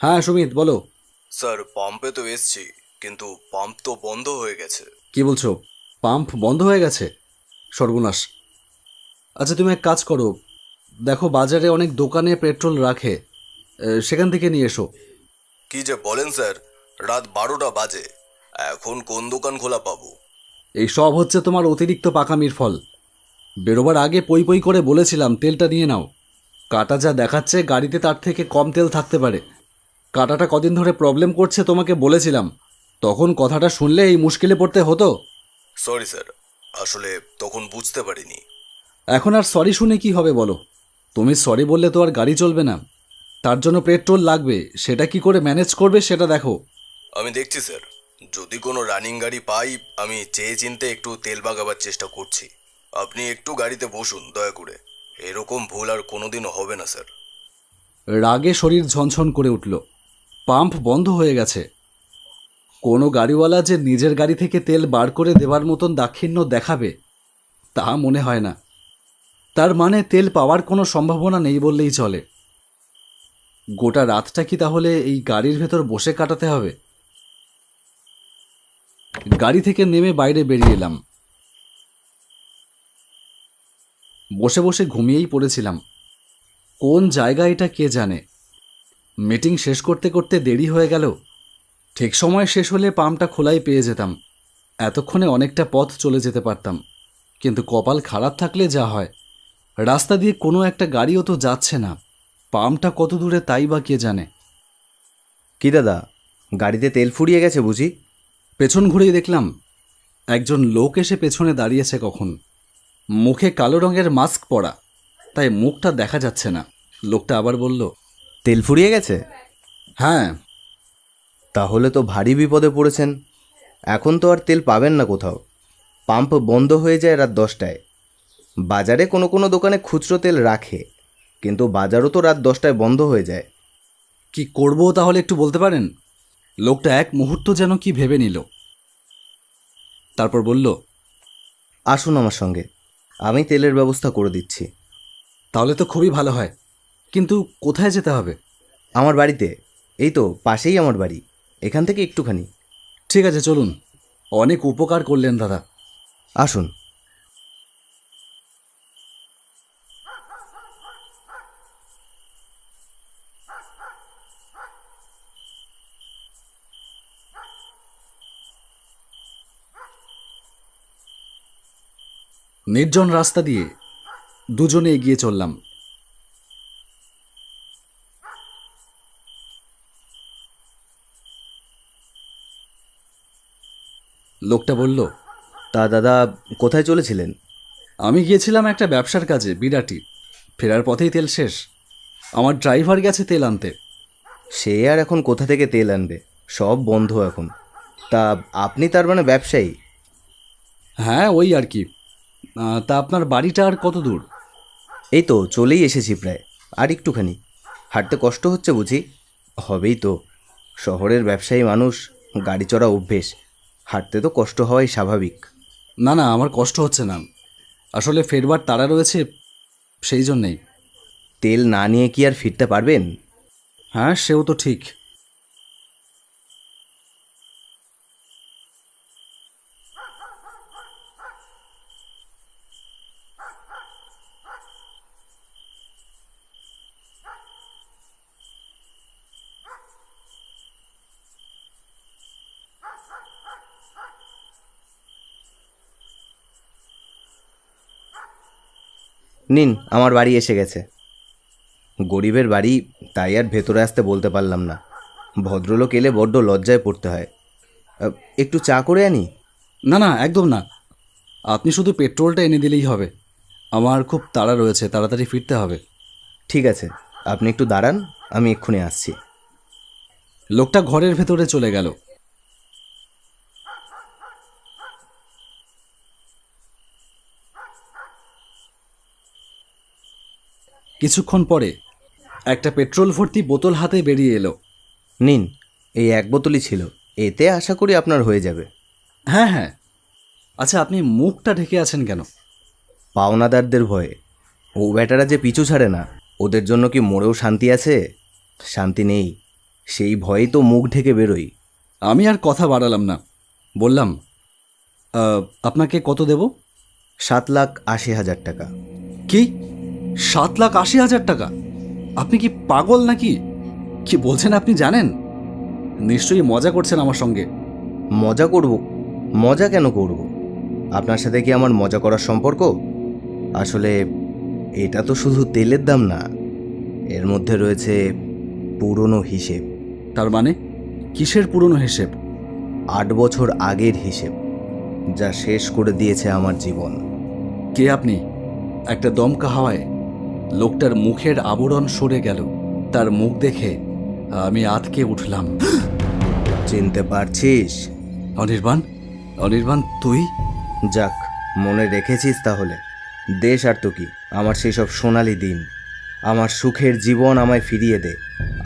হ্যাঁ সুমিত, বলো। স্যার, পাম্পে তো এসছি, কিন্তু পাম্প তো বন্ধ হয়ে গেছে। কি বলছো? পাম্প বন্ধ হয়ে গেছে? সর্বনাশ। আচ্ছা, তুমি এক কাজ করো, দেখো বাজারে অনেক দোকানে পেট্রোল রাখে, সেখান থেকে নিয়ে এসো। কি যে বলেন স্যার, রাত 12টা বাজে, এখন কোন দোকান খোলা পাবো? এই সব হচ্ছে তোমার অতিরিক্ত পাকামির ফল। বেরোবার আগে পই পই করে বলেছিলাম তেলটা নিয়ে নাও। কাটা যা দেখাচ্ছে গাড়িতে তার থেকে কম তেল থাকতে পারে। কাটাটা কদিন ধরে প্রবলেম করছে, তোমাকে বলেছিলাম। তখন কথাটা শুনলে এই মুশকিলে পড়তে হতো। সরি স্যার, আসলে তখন বুঝতে পারিনি। এখন আর সরি শুনে কি হবে বলো? তুমি সরি বললে তো আর গাড়ি চলবে না। তার জন্য পেট্রোল লাগবে, সেটা কি করে ম্যানেজ করবে সেটা দেখো। আমি দেখছি স্যার, যদি কোনো রানিং গাড়ি পাই আমি চেয়ে চিনতে একটু তেল বাগাবার চেষ্টা করছি। আপনি একটু গাড়িতে বসুন দয়া করে, এরকম ভুল আর কোনোদিনও হবে না স্যার। রাগে শরীর ঝনঝন করে উঠল। পাম্প বন্ধ হয়ে গেছে। কোনো গাড়িওয়ালা যে নিজের গাড়ি থেকে তেল বার করে দেবার মতন দাক্ষিণ্য দেখাবে তা মনে হয় না। তার মানে তেল পাওয়ার কোনো সম্ভাবনা নেই বললেই চলে। গোটা রাতটা কি তাহলে এই গাড়ির ভেতর বসে কাটাতে হবে? গাড়ি থেকে নেমে বাইরে বেরিয়ে এলাম। বসে বসে ঘুমিয়েই পড়েছিলাম। কোন জায়গা এটা কে জানে। মিটিং শেষ করতে করতে দেরি হয়ে গেল। ঠিক সময় শেষ হলে পাম্পটা খোলাই পেয়ে যেতাম। এতক্ষণে অনেকটা পথ চলে যেতে পারতাম। কিন্তু কপাল খারাপ থাকলে যা হয়। রাস্তা দিয়ে কোনো একটা গাড়িও তো যাচ্ছে না। পাম্পটা কত দূরে তাই বা কে জানে। কি দাদা, গাড়িতে তেল ফুরিয়ে গেছে বুঝি? পেছন ঘুরেই দেখলাম একজন লোক এসে পেছনে দাঁড়িয়েছে কখন। মুখে কালো রঙের মাস্ক পরা, তাই মুখটা দেখা যাচ্ছে না। লোকটা আবার বলল, তেল ফুরিয়ে গেছে? হ্যাঁ। তাহলে তো ভারী বিপদে পড়েছেন। এখন তো আর তেল পাবেন না কোথাও। পাম্প বন্ধ হয়ে যায় রাত 10টায়। বাজারে কোনো কোনো দোকানে খুচরো তেল রাখে, কিন্তু বাজারও তো রাত 10টায় বন্ধ হয়ে যায়। কি করব তাহলে একটু বলতে পারেন? লোকটা এক মুহূর্ত যেন কি ভেবে নিল, তারপর বলল, আসুন আমার সঙ্গে, আমি তেলের ব্যবস্থা করে দিচ্ছি। তাহলে তো খুবই ভালো হয়, কিন্তু কোথায় যেতে হবে? আমার বাড়িতে, এই তো পাশেই আমার বাড়ি, এখান থেকে একটুখানি। ঠিক আছে, চলুন। অনেক উপকার করলেন দাদা। আসুন। নির্জন রাস্তা দিয়ে দুজনে এগিয়ে চললাম। লোকটা বলল, তা দাদা, কোথায় চলেছিলেন? আমি গিয়েছিলাম একটা ব্যবসার কাজে বিরাটি। ফেরার পথেই তেল শেষ। আমার ড্রাইভার গেছে তেল আনতে। সে আর এখন কোথা থেকে তেল আনবে, সব বন্ধ এখন। তা আপনি তার মানে ব্যবসায়ী? হ্যাঁ, ওই আর কি। তা আপনার বাড়িটা আর কত দূর? এই তো চলেই এসেছি প্রায়, আর একটুখানি। হাঁটতে কষ্ট হচ্ছে বুঝি? হবেই তো, শহরের ব্যবসায়ী মানুষ, গাড়ি চড়া অভ্যেস, হাঁটতে তো কষ্ট হওয়াই স্বাভাবিক। না না, আমার কষ্ট হচ্ছে না। আসলে ফেরবার তাড়া রয়েছে, সেই জন্যেই। তেল না নিয়ে কি আর ফিরতে পারবেন? হ্যাঁ, সেও তো ঠিক। নিন, আমার বাড়ি এসে গেছে। গরিবের বাড়ি, তাই আর ভেতরে আসতে বলতে পারলাম না। ভদ্রলোক এলে বড্ড লজ্জায় পড়তে হয়। একটু চা করে আনি? না না, একদম না। আপনি শুধু পেট্রোলটা এনে দিলেই হবে। আমার খুব তাড়া রয়েছে, তাড়াতাড়ি ফিরতে হবে। ঠিক আছে, আপনি একটু দাঁড়ান, আমি এক্ষুনি আসছি। লোকটা ঘরের ভেতরে চলে গেল। কিছুক্ষণ পরে একটা পেট্রোল ভর্তি বোতল হাতে বেরিয়ে এলো। নিন, এই এক বোতলই ছিল, এতে আশা করি আপনার হয়ে যাবে। হ্যাঁ হ্যাঁ। আচ্ছা, আপনি মুখটা ঢেকে আছেন কেন? পাওনাদারদের ভয়ে। ও বেটারা যে পিছু ছাড়ে না, ওদের জন্য কি মরেও শান্তি আছে? শান্তি নেই। সেই ভয়েই তো মুখ ঢেকে বেরোই। আমি আর কথা বাড়ালাম না, বললাম, আপনাকে কত দেব? 7,80,000 টাকা। কি? 7,80,000 টাকা? আপনি কি পাগল নাকি? কি বলছেন আপনি জানেন? নিশ্চয়ই মজা করছেন আমার সঙ্গে। মজা করব? মজা কেন করব? আপনার সাথে কি আমার মজা করার সম্পর্ক? আসলে এটা তো শুধু তেলের দাম না, এর মধ্যে রয়েছে পুরনো হিসেব। তার মানে কিসের পুরনো হিসেব? 8 বছর আগের হিসেব, যা শেষ করে দিয়েছে আমার জীবন। কে আপনি? একটা দমকা হাওয়ায় লোকটার মুখের আবরণ সরে গেল। তার মুখ দেখে আমি আঁতকে উঠলাম। চিনতে পারছিস? অনির্বাণ, অনির্বাণ তুই? যাক, মনে রেখেছিস তাহলে। দেশ আর তো কি, আমার সেই সব সোনালি দিন, আমার সুখের জীবন আমায় ফিরিয়ে দে।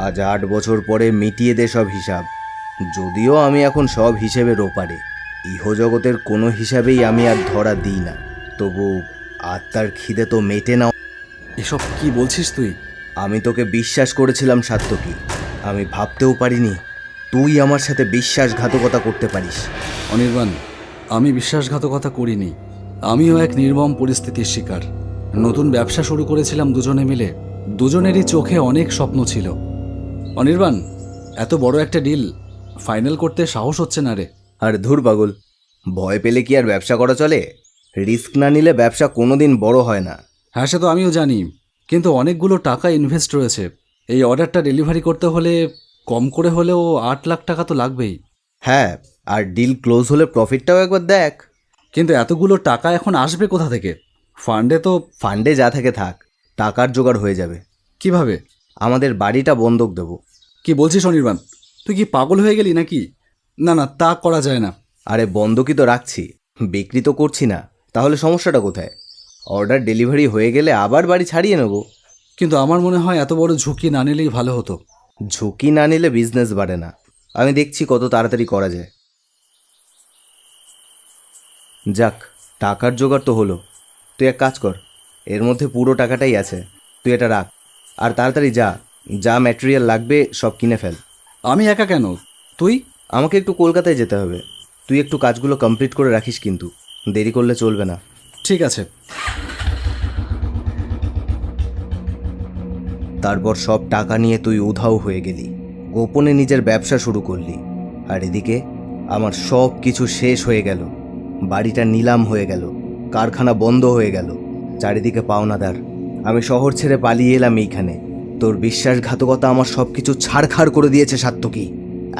আজ 8 বছর পরে মিটিয়ে দে সব হিসাব। যদিও আমি এখন সব হিসেবের ওপারে, ইহজগতের কোনো হিসাবেই আমি আর ধরা দিই না, তবু আত্মার খিদে তো মেটে না। এসব কি বলছিস তুই? আমি তোকে বিশ্বাস করেছিলাম সাত্তকী, আমি ভাবতেও পারিনি তুই আমার সাথে বিশ্বাসঘাতকতা করতে পারিস। অনির্বাণ, আমি বিশ্বাসঘাতকতা করিনি। আমিও এক নির্মম পরিস্থিতির শিকার। নতুন ব্যবসা শুরু করেছিলাম দুজনে মিলে। দুজনেরই চোখে অনেক স্বপ্ন ছিল। অনির্বাণ, এত বড় একটা ডিল ফাইনাল করতে সাহস হচ্ছে না রে। আর ধুর পাগল, ভয় পেলে কি আর ব্যবসা করা চলে? রিস্ক না নিলে ব্যবসা কোনোদিন বড় হয় না। হ্যাঁ, সে তো আমিও জানি, কিন্তু অনেকগুলো টাকা ইনভেস্ট রয়েছে। এই অর্ডারটা ডেলিভারি করতে হলে কম করে হলেও 8 লাখ টাকা তো লাগবেই। হ্যাঁ, আর ডিল ক্লোজ হলে প্রফিটটাও একবার দেখ। কিন্তু এতগুলো টাকা এখন আসবে কোথা থেকে? ফান্ডে তো। ফান্ডে যা থাকে থাক, টাকার জোগাড় হয়ে যাবে। কিভাবে? আমাদের বাড়িটা বন্ধক দেবো। কি বলছিস অনির্বাণ? তুই কি পাগল হয়ে গেলি নাকি? না না, তা করা যায় না। আরে বন্ধকই তো রাখছি, বিক্রি তো করছি না, তাহলে সমস্যাটা কোথায়? অর্ডার ডেলিভারি হয়ে গেলে আবার বাড়ি ছাড়িয়ে নেব। কিন্তু আমার মনে হয় এত বড় ঝুঁকি না নিলেই ভালো হতো। ঝুঁকি না নিলে বিজনেস বাড়ে না। আমি দেখছি কত তাড়াতাড়ি করা যায়। যাক, টাকার জোগাড় তো হলো। তুই এক কাজ কর, এর মধ্যে পুরো টাকাটাই আছে, তুই এটা রাখ। আর তাড়াতাড়ি যা, যা ম্যাটেরিয়াল লাগবে সব কিনে ফেল। আমি একা কেন? তুই? আমাকে একটু কলকাতায় যেতে হবে, তুই একটু কাজগুলো কমপ্লিট করে রাখিস, কিন্তু দেরি করলে চলবে না। ঠিক আছে। তারপর সব টাকা নিয়ে তুই উধাও হয়ে গেলি, গোপনে নিজের ব্যবসা শুরু করলি। আর এদিকে আমার সব কিছু শেষ হয়ে গেল। বাড়িটা নিলাম হয়ে গেল, কারখানা বন্ধ হয়ে গেল, চারিদিকে পাওনাদার। আমি শহর ছেড়ে পালিয়ে এলাম এইখানে। তোর বিশ্বাসঘাতকতা আমার সব কিছু ছাড়খাড় করে দিয়েছে সাত্তকী।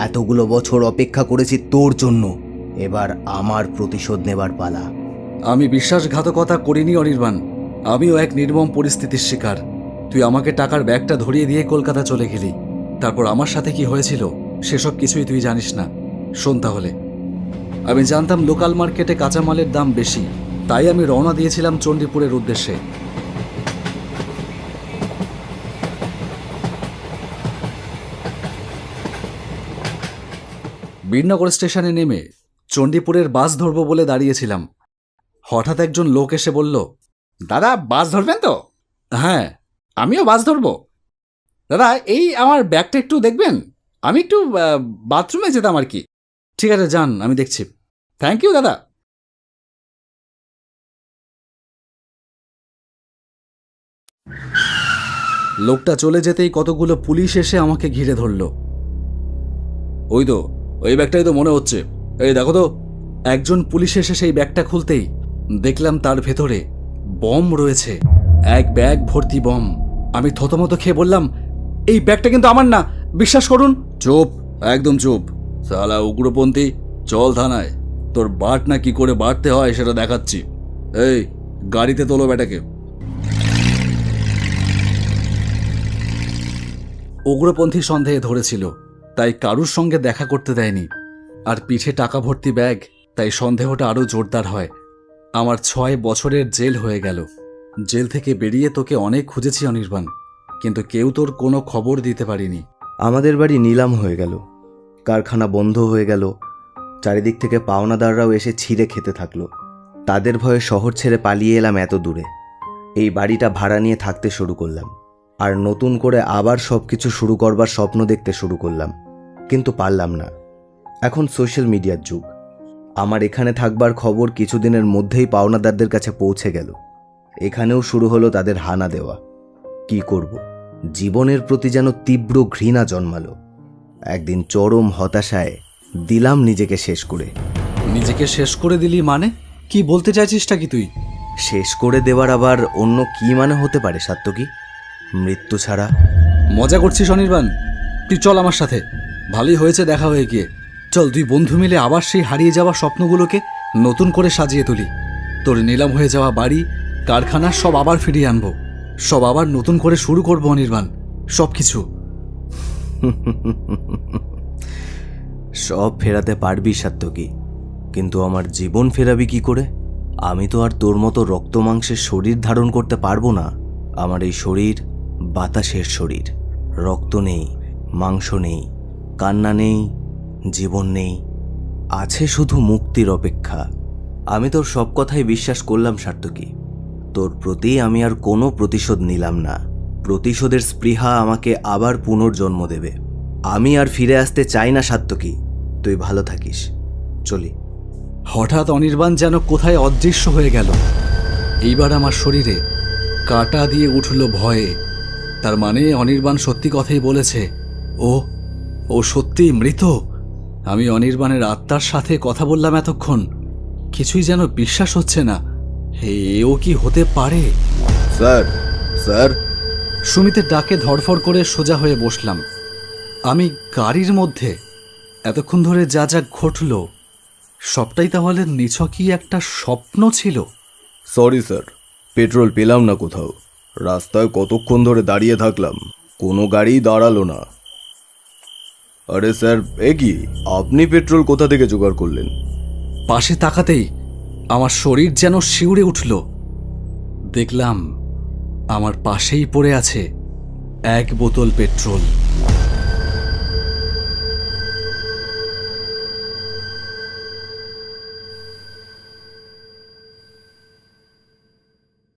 এতগুলো বছর অপেক্ষা করেছি তোর জন্য, এবার আমার প্রতিশোধ নেবার পালা। আমি বিশ্বাসঘাতকতা করিনি অনির্বাণ। আমিও এক নির্মম পরিস্থিতির শিকার। তুই আমাকে টাকার ব্যাগটা ধরিয়ে দিয়ে কলকাতা চলে গেলি। তারপর আমার সাথে কি হয়েছিল সেসব কিছুই তুই জানিস না। শোন তাহলে, আমি জানতাম লোকাল মার্কেটে কাঁচামালের দাম বেশি, তাই আমি রওনা দিয়েছিলাম চণ্ডীপুরের উদ্দেশ্যে। বীরনগর স্টেশনে নেমে চণ্ডীপুরের বাস ধরবো বলে দাঁড়িয়েছিলাম। হঠাৎ একজন লোক এসে বলল, দাদা বাস ধরবেন তো? হ্যাঁ, আমিও বাস ধরবো। দাদা এই আমার ব্যাগটা একটু দেখবেন, আমি একটু বাথরুমে যেতাম আর কি। ঠিক আছে যান, আমি দেখছি। থ্যাংক ইউ দাদা। লোকটা চলে যেতেই কতগুলো পুলিশ এসে আমাকে ঘিরে ধরল। ওই তো, ওই ব্যাগটাই তো মনে হচ্ছে, এই দেখো তো। একজন পুলিশ এসে সেই ব্যাগটা খুলতেই দেখলাম তার ভেতরে বম রয়েছে, এক ব্যাগ ভর্তি বম। আমি থতমত খেয়ে বললাম, এই ব্যাগটা কিন্তু আমার না, বিশ্বাস করুন। চুপ, একদম চুপ, সালা উগ্রপন্থী। চল থানায়, তোর বাট না কি করে বাড়তে হয় সেটা দেখাচ্ছি। এই গাড়িতে তোলো ব্যাটাকে। উগ্রপন্থী সন্দেহে ধরেছিল, তাই কারুর সঙ্গে দেখা করতে দেয়নি। আর পিঠে টাকা ভর্তি ব্যাগ, তাই সন্দেহটা আরও জোরদার হয়। আমার 6 বছরের জেল হয়ে গেল। জেল থেকে বেরিয়ে তোকে অনেক খুঁজেছি অনির্বাণ, কিন্তু কেউ তোর কোনো খবর দিতে পারিনি। আমাদের বাড়ি নিলাম হয়ে গেল, কারখানা বন্ধ হয়ে গেল, চারিদিক থেকে পাওনাদাররাও এসে ছিঁড়ে খেতে থাকলো। তাদের ভয়ে শহর ছেড়ে পালিয়ে এলাম এত দূরে। এই বাড়িটা ভাড়া নিয়ে থাকতে শুরু করলাম। আর নতুন করে আবার সব কিছু শুরু করবার স্বপ্ন দেখতে শুরু করলাম, কিন্তু পারলাম না। এখন সোশ্যাল মিডিয়ার যুগ। আমার এখানে থাকবার খবর কিছুদিনের মধ্যেই পাওনাদারদের কাছে পৌঁছে গেল। এখানেও শুরু হলো তাদের হানা দেওয়া। কি করব, জীবনের প্রতি যেন তীব্র ঘৃণা জন্মালো। একদিন চরম হতাশায় দিলাম নিজেকে শেষ করে। নিজেকে শেষ করে দিলি মানে? কি বলতে চাইছিসটা কি তুই? শেষ করে দেওয়ার আবার অন্য কি মানে হতে পারে সাত্তকী? মৃত্যু ছাড়া। মজা করছিস অনির্বাণ? তুই চল আমার সাথে, ভালোই হয়েছে দেখা হয়ে গিয়ে। চল দুই বন্ধু মিলে আবার সেই হারিয়ে যাওয়া স্বপ্নগুলোকে নতুন করে সাজিয়ে তুলি। তোর নিলাম হয়ে যাওয়া বাড়ি, কারখানা সব আবার ফিরিয়ে আনবো, সব আবার নতুন করে শুরু করবো অনির্বাণ, সব কিছু। সব ফেরাতে পারবি সাত্তকী, কিন্তু আমার জীবন ফেরাবি কি করে? আমি তো আর তোর মতো রক্ত মাংসের শরীর ধারণ করতে পারবো না। আমার এই শরীর বাতাসের শরীর। রক্ত নেই, মাংস নেই, কান্না নেই, জীবন নেই। আছে শুধু মুক্তির অপেক্ষা। আমি তোর সব কথাই বিশ্বাস করলাম সাত্তকী। তোর প্রতি আমি আর কোনো প্রতিশোধ নিলাম না। প্রতিশোধের স্পৃহা আমাকে আবার পুনর্জন্ম দেবে। আমি আর ফিরে আসতে চাই না সাত্তকী। তুই ভালো থাকিস, চলি। হঠাৎ অনির্বাণ যেন কোথায় অদৃশ্য হয়ে গেল। এইবার আমার শরীরে কাঁটা দিয়ে উঠল ভয়ে। তার মানে অনির্বাণ সত্যি কথাই বলেছে। ও সত্যিই মৃত। আমি অনির্বাণের আত্মার সাথে কথা বললাম এতক্ষণ, কিছুই যেন বিশ্বাস হচ্ছে না। এও কি হতে পারে? Sir, sir. সুমিতের ডাকে ধড়ফড় করে সোজা হয়ে বসলাম। আমি গাড়ির মধ্যে এতক্ষণ ধরে যা যা ঘটল সবটাই তাহলে নিছকই একটা স্বপ্ন ছিল। সরি স্যার, পেট্রোল পেলাম না কোথাও। রাস্তায় কতক্ষণ ধরে দাঁড়িয়ে থাকলাম, কোনো গাড়ি দাঁড়ালো না। আরে স্যার, এ কি, আপনি পেট্রোল কোথা থেকে জোগাড় করলেন? পাশে তাকাতেই আমার শরীর যেন শিউরে উঠল। দেখলাম আমার পাশেই পড়ে আছে 1 বোতল পেট্রোল।